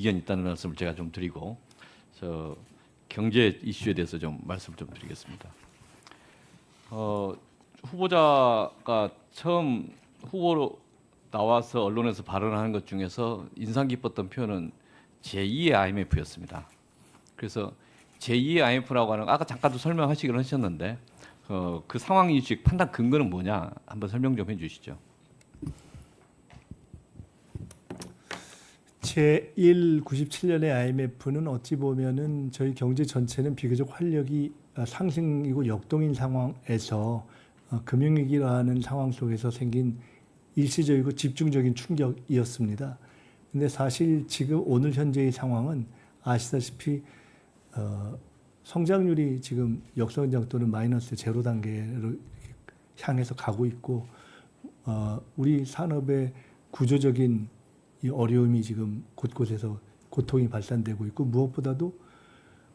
이견이 있다는 말씀을 제가 좀 드리고 경제 이슈에 대해서 좀 말씀을 좀 드리겠습니다. 후보자가 처음 후보로 나와서 언론에서 발언하는 것 중에서 인상 깊었던 표현은 제2의 IMF였습니다. 그래서 제2의 IMF라고 하는 아까 잠깐도 설명하시긴 하셨는데 그 상황 인식 판단 근거는 뭐냐 한번 설명 좀 해주시죠. 제1 97년의 IMF는 어찌 보면은 저희 경제 전체는 비교적 활력이 상승이고 역동인 상황에서 금융위기라는 상황 속에서 생긴 일시적이고 집중적인 충격이었습니다. 근데 사실 지금 오늘 현재의 상황은 아시다시피 성장률이 지금 역성장 또는 마이너스 제로 단계로 향해서 가고 있고 우리 산업의 구조적인 이 어려움이 지금 곳곳에서 고통이 발산되고 있고 무엇보다도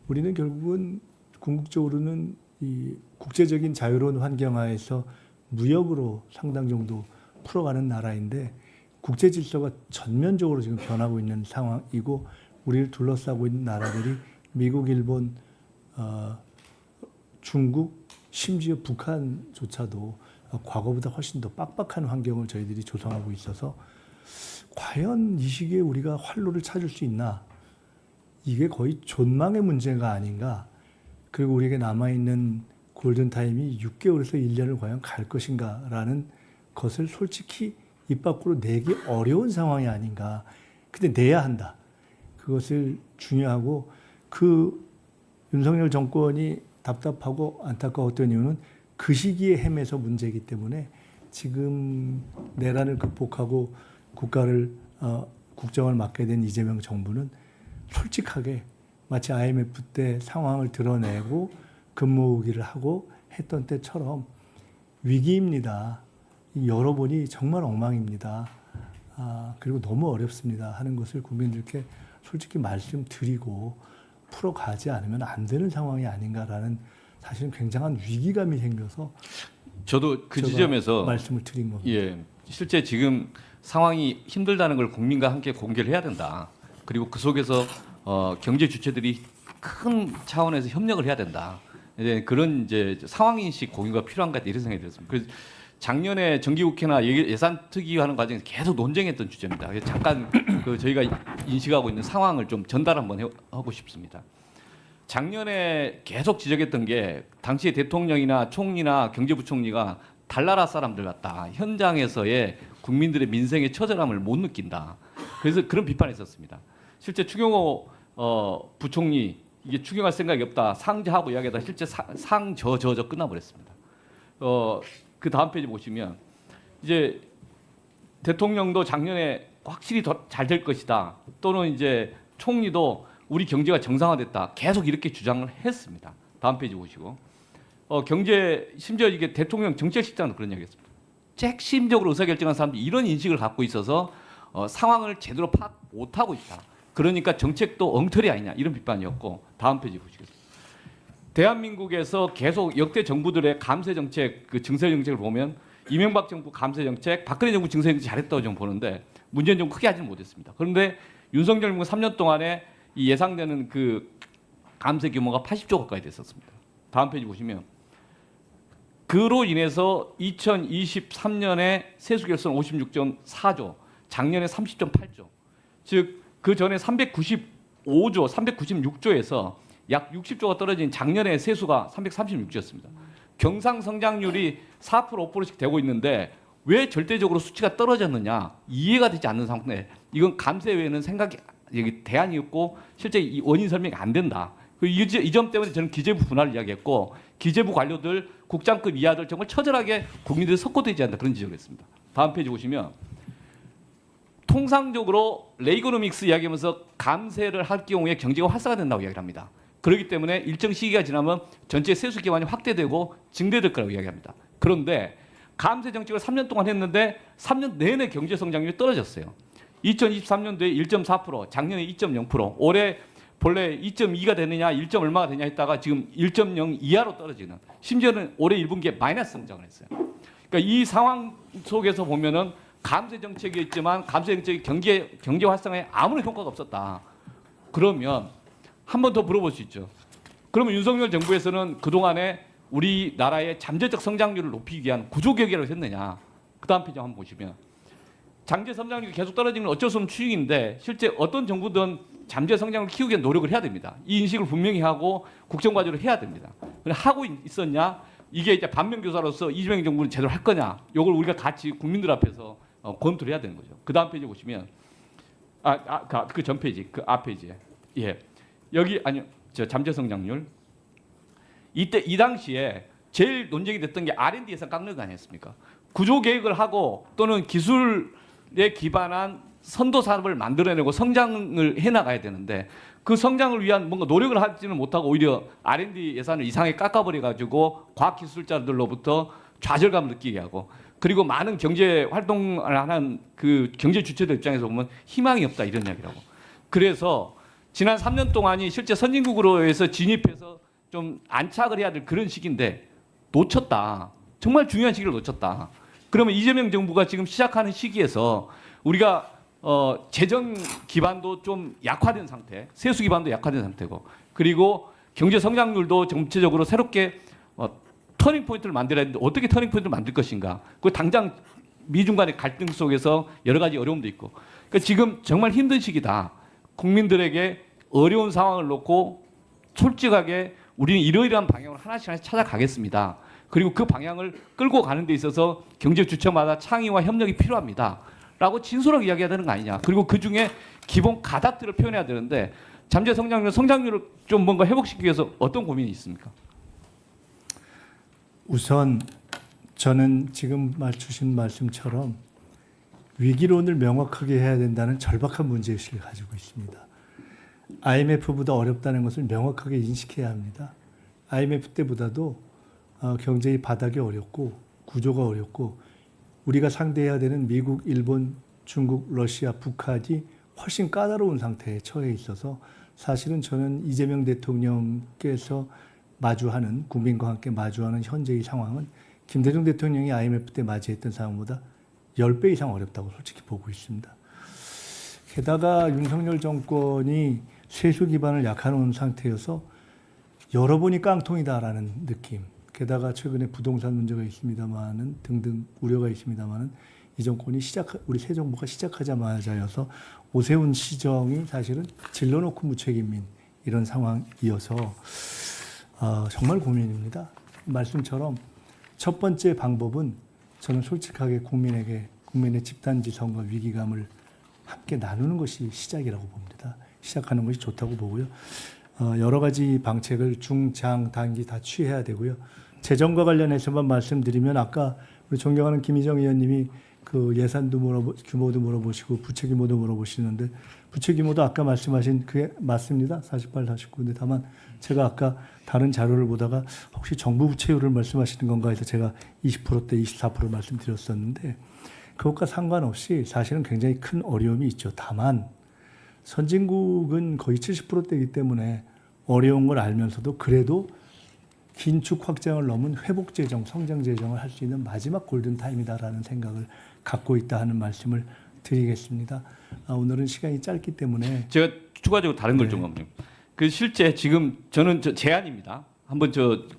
우리는 결국은 궁극적으로는 이 국제적인 자유로운 환경하에서 무역으로 상당 정도 풀어가는 나라인데 국제 질서가 전면적으로 지금 변하고 있는 상황이고 우리를 둘러싸고 있는 나라들이 미국, 일본, 중국, 심지어 북한조차도 과거보다 훨씬 더 빡빡한 환경을 저희들이 조성하고 있어서 과연 이 시기에 우리가 활로를 찾을 수 있나? 이게 거의 존망의 문제가 아닌가? 그리고 우리에게 남아있는 골든타임이 6개월에서 1년을 과연 갈 것인가? 라는 것을 솔직히 입 밖으로 내기 어려운 상황이 아닌가? 근데 내야 한다. 그것을 중요하고 그 윤석열 정권이 답답하고 안타까웠던 이유는 그 시기에 헤매서 문제이기 때문에 지금 내란을 극복하고 국가를 국정을 맡게 된 이재명 정부는 솔직하게 마치 IMF 때 상황을 드러내고 근무우기를 하고 했던 때처럼 위기입니다. 열어보니 정말 엉망입니다. 그리고 너무 어렵습니다 하는 것을 국민들께 솔직히 말씀드리고 풀어가지 않으면 안 되는 상황이 아닌가라는 사실은 굉장한 위기감이 생겨서 저도 그 지점에서 말씀을 드린 겁니다. 예, 실제 지금 상황이 힘들다는 걸 국민과 함께 공개를 해야 된다. 그리고 그 속에서 경제 주체들이 큰 차원에서 협력을 해야 된다. 이제 그런 이제 상황 인식 공유가 필요한 것 같다 이런 생각이 들었습니다. 그래서 작년에 정기국회나 예산 특위하는 과정에서 계속 논쟁했던 주제입니다. 그래서 잠깐 저희가 인식하고 있는 상황을 좀 전달 한번 하고 싶습니다. 작년에 계속 지적했던 게 당시 대통령이나 총리나 경제부총리가 달나라 사람들 같다. 현장에서의 국민들의 민생의 처절함을 못 느낀다. 그래서 그런 비판이 있었습니다. 실제 추경호 부총리 이게 추경할 생각이 없다. 상저하고 이야기하다 실제 상저 끝나버렸습니다. 그 다음 페이지 보시면 이제 대통령도 작년에 확실히 더 잘 될 것이다. 또는 이제 총리도 우리 경제가 정상화됐다. 계속 이렇게 주장을 했습니다. 다음 페이지 보시고 경제 심지어 이게 대통령 정책실장도 그런 얘기했습니다. 핵심적으로 의사결정한 사람들이 이런 인식을 갖고 있어서 상황을 제대로 파악 못하고 있다. 그러니까 정책도 엉터리 아니냐 이런 비판이었고 다음 페이지 보시겠습니다. 대한민국에서 계속 역대 정부들의 감세 정책, 그 증세 정책을 보면 이명박 정부 감세 정책, 박근혜 정부 증세 정책 잘했다고 좀 보는데 문재인 정부 크게 하지는 못했습니다. 그런데 윤석열 정부 3년 동안에 이 예상되는 그 감세 규모가 80조 가까이 됐었습니다. 다음 페이지 보시면 그로 인해서 2023년에 세수 결손 56.4조, 작년에 30.8조, 즉 그 전에 395조, 396조에서 약 60조가 떨어진 작년에 세수가 336조였습니다. 경상 성장률이 4% 5%씩 되고 있는데 왜 절대적으로 수치가 떨어졌느냐 이해가 되지 않는 상태. 이건 감세 외에는 생각이 여기 대안이 없고 실제 이 원인 설명이 안 된다. 이 점 때문에 저는 기재부 분할을 이야기했고 기재부 관료들 국장급 이하들 정말 처절하게 국민들이 석고되지 않는다 그런 지적을 했습니다. 다음 페이지 보시면 통상적으로 레이거노믹스 이야기하면서 감세를 할 경우에 경제가 활성화된다고 이야기를 합니다. 그렇기 때문에 일정 시기가 지나면 전체 세수 기반이 확대되고 증대될 거라고 이야기합니다. 그런데 감세 정책을 3년 동안 했는데 3년 내내 경제 성장률이 떨어졌어요. 2023년도에 1.4%, 작년에 2.0%, 올해 본래 2.2가 되느냐 1. 얼마가 되냐 했다가 지금 1.0 이하로 떨어지는 심지어는 올해 1분기에 마이너스 성장을 했어요. 그러니까 이 상황 속에서 보면은 감세 정책이 있지만 감세 정책이 경제 활성화에 아무런 효과가 없었다. 그러면 한 번 더 물어볼 수 있죠. 그러면 윤석열 정부에서는 그동안에 우리나라의 잠재적 성장률을 높이기 위한 구조개혁이라고 했느냐. 그 다음 페이지 한번 보시면 잠재 성장률이 계속 떨어지는 건 어쩔 수 없는 추이인데 실제 어떤 정부든 잠재 성장을 키우기 위한 노력을 해야 됩니다. 이 인식을 분명히 하고 국정과제로 해야 됩니다. 근데 하고 있었냐? 이게 이제 반면교사로서 이재명 정부는 제대로 할 거냐? 이걸 우리가 같이 국민들 앞에서 검토를 해야 되는 거죠. 그 다음 페이지 보시면 그 전 페이지, 그 앞 페이지에 예 여기 아니요 저 잠재 성장률 이때 이 당시에 제일 논쟁이 됐던 게 R&D 예산 깎는 거 아니었습니까? 구조 계획을 하고 또는 기술에 기반한 선도 산업을 만들어내고 성장을 해나가야 되는데 그 성장을 위한 뭔가 노력을 하지는 못하고 오히려 R&D 예산을 이상하게 깎아버려 가지고 과학기술자들로부터 좌절감을 느끼게 하고 그리고 많은 경제 활동을 하는 그 경제 주체들 입장에서 보면 희망이 없다 이런 이야기라고. 그래서 지난 3년 동안이 실제 선진국으로 해서 진입해서 좀 안착을 해야 될 그런 시기인데 놓쳤다. 정말 중요한 시기를 놓쳤다. 그러면 이재명 정부가 지금 시작하는 시기에서 우리가 재정 기반도 좀 약화된 상태, 세수 기반도 약화된 상태고, 그리고 경제 성장률도 전체적으로 새롭게 터닝 포인트를 만들어야 되는데 어떻게 터닝 포인트를 만들 것인가? 그 당장 미중 간의 갈등 속에서 여러 가지 어려움도 있고, 그러니까 지금 정말 힘든 시기다. 국민들에게 어려운 상황을 놓고 솔직하게 우리는 이러이러한 방향으로 하나씩 찾아가겠습니다. 그리고 그 방향을 끌고 가는 데 있어서 경제 주체마다 창의와 협력이 필요합니다. 라고 진솔하게 이야기해야 되는 거 아니냐. 그리고 그중에 기본 가닥들을 표현해야 되는데 잠재 성장률을 좀 뭔가 회복시키기 위해서 어떤 고민이 있습니까? 우선 저는 지금 주신 말씀처럼 위기론을 명확하게 해야 된다는 절박한 문제의식을 가지고 있습니다. IMF보다 어렵다는 것을 명확하게 인식해야 합니다. IMF 때보다도 경제의 바닥이 어렵고 구조가 어렵고 우리가 상대해야 되는 미국, 일본, 중국, 러시아, 북한이 훨씬 까다로운 상태에 처해 있어서 사실은 저는 이재명 대통령께서 마주하는 국민과 함께 마주하는 현재의 상황은 김대중 대통령이 IMF 때 맞이했던 상황보다 10배 이상 어렵다고 솔직히 보고 있습니다. 게다가 윤석열 정권이 세수 기반을 약화놓은 상태여서 여러분이 깡통이다라는 느낌. 게다가 최근에 부동산 문제가 있습니다만은 등등 우려가 있습니다만은 이 정권이 우리 새 정부가 시작하자마자여서 오세훈 시정이 사실은 질러놓고 무책임인 이런 상황이어서 정말 고민입니다. 말씀처럼 첫 번째 방법은 저는 솔직하게 국민의 집단지성과 위기감을 함께 나누는 것이 시작이라고 봅니다. 시작하는 것이 좋다고 보고요. 여러 가지 방책을 중, 장, 단기 다 취해야 되고요. 재정과 관련해서만 말씀드리면 아까 우리 존경하는 김희정 의원님이 그 예산도 규모도 물어보시고 부채 규모도 물어보시는데 부채 규모도 아까 말씀하신 그게 맞습니다. 48, 49. 근데 다만 제가 아까 다른 자료를 보다가 혹시 정부 부채율을 말씀하시는 건가 해서 제가 20%대 24% 말씀드렸었는데 그것과 상관없이 사실은 굉장히 큰 어려움이 있죠. 다만 선진국은 거의 70%대이기 때문에 어려운 걸 알면서도 그래도 긴축 확장을 넘은 회복 재정, 성장 재정을 할 수 있는 마지막 골든 타임이다라는 생각을 갖고 있다 하는 말씀을 드리겠습니다. 오늘은 시간이 짧기 때문에 제가 추가적으로 다른 걸 좀 합니다. 그 실제 지금 저는 제안입니다. 한번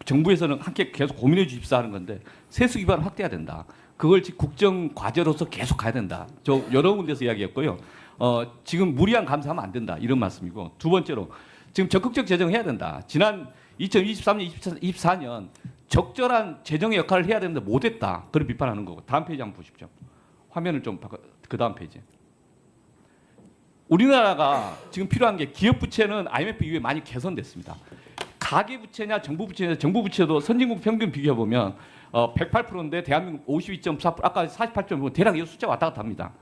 정부에서는 함께 계속 고민해 주십사 하는 건데 세수 기반을 확대해야 된다. 그걸 국정 과제로서 계속 가야 된다. 저 여러 군데서 이야기했고요. 지금 무리한 감사하면 안 된다. 이런 말씀이고 두 번째로 지금 적극적 재정해야 된다. 지난 2023년, 2024년 적절한 재정의 역할을 해야 되는데 못했다. 그런 비판하는 거고. 다음 페이지 한번 보십시오. 화면을 좀 바꿔. 그 다음 페이지. 우리나라가 지금 필요한 게 기업 부채는 IMF 이후에 많이 개선됐습니다. 가계 부채냐 정부 부채냐 정부 부채도 선진국 평균 비교해 보면 108%인데 대한민국 52.4% 아까 48.5 대략 이 숫자 왔다 갔다 합니다.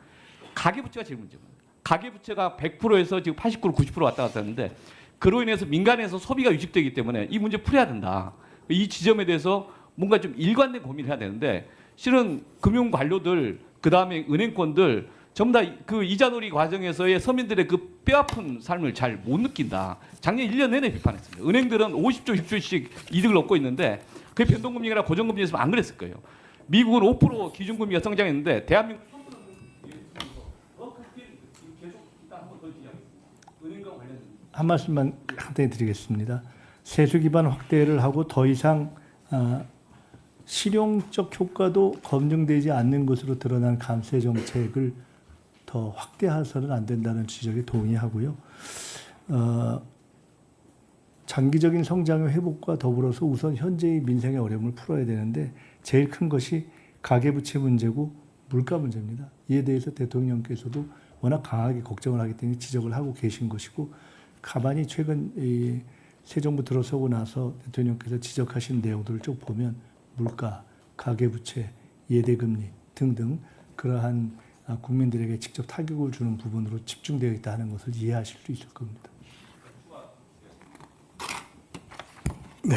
가계 부채가 제일 문제입니다. 가계 부채가 100%에서 지금 89, 90% 왔다 갔다 하는데 그로 인해서 민간에서 소비가 위축되기 때문에 이 문제 풀어야 된다. 이 지점에 대해서 뭔가 좀 일관된 고민을 해야 되는데 실은 금융 관료들 그다음에 은행권들 전부 다 그 이자놀이 과정에서의 서민들의 그 뼈아픈 삶을 잘 못 느낀다. 작년 1년 내내 비판했습니다. 은행들은 50조, 60조씩 이득을 얻고 있는데 그게 변동금리나 고정금리였으면 안 그랬을 거예요. 미국은 5% 기준금리가 성장했는데 대한민국 계속 일단 한번 더 지적하겠습니다. 은행과 관련된 한 말씀만 간단히 드리겠습니다. 세수 기반 확대를 하고 더 이상 실용적 효과도 검증되지 않는 것으로 드러난 감세 정책을 더 확대해서는 안 된다는 지적에 동의하고요. 장기적인 성장의 회복과 더불어서 우선 현재의 민생의 어려움을 풀어야 되는데 제일 큰 것이 가계부채 문제고 물가 문제입니다. 이에 대해서 대통령께서도 워낙 강하게 걱정을 하기 때문에 지적을 하고 계신 것이고 가만히 최근 새 정부 들어서고 나서 대통령께서 지적하신 내용들을 쭉 보면 물가, 가계부채, 예대금리 등등 그러한 국민들에게 직접 타격을 주는 부분으로 집중되어 있다 하는 것을 이해하실 수 있을 겁니다. 네.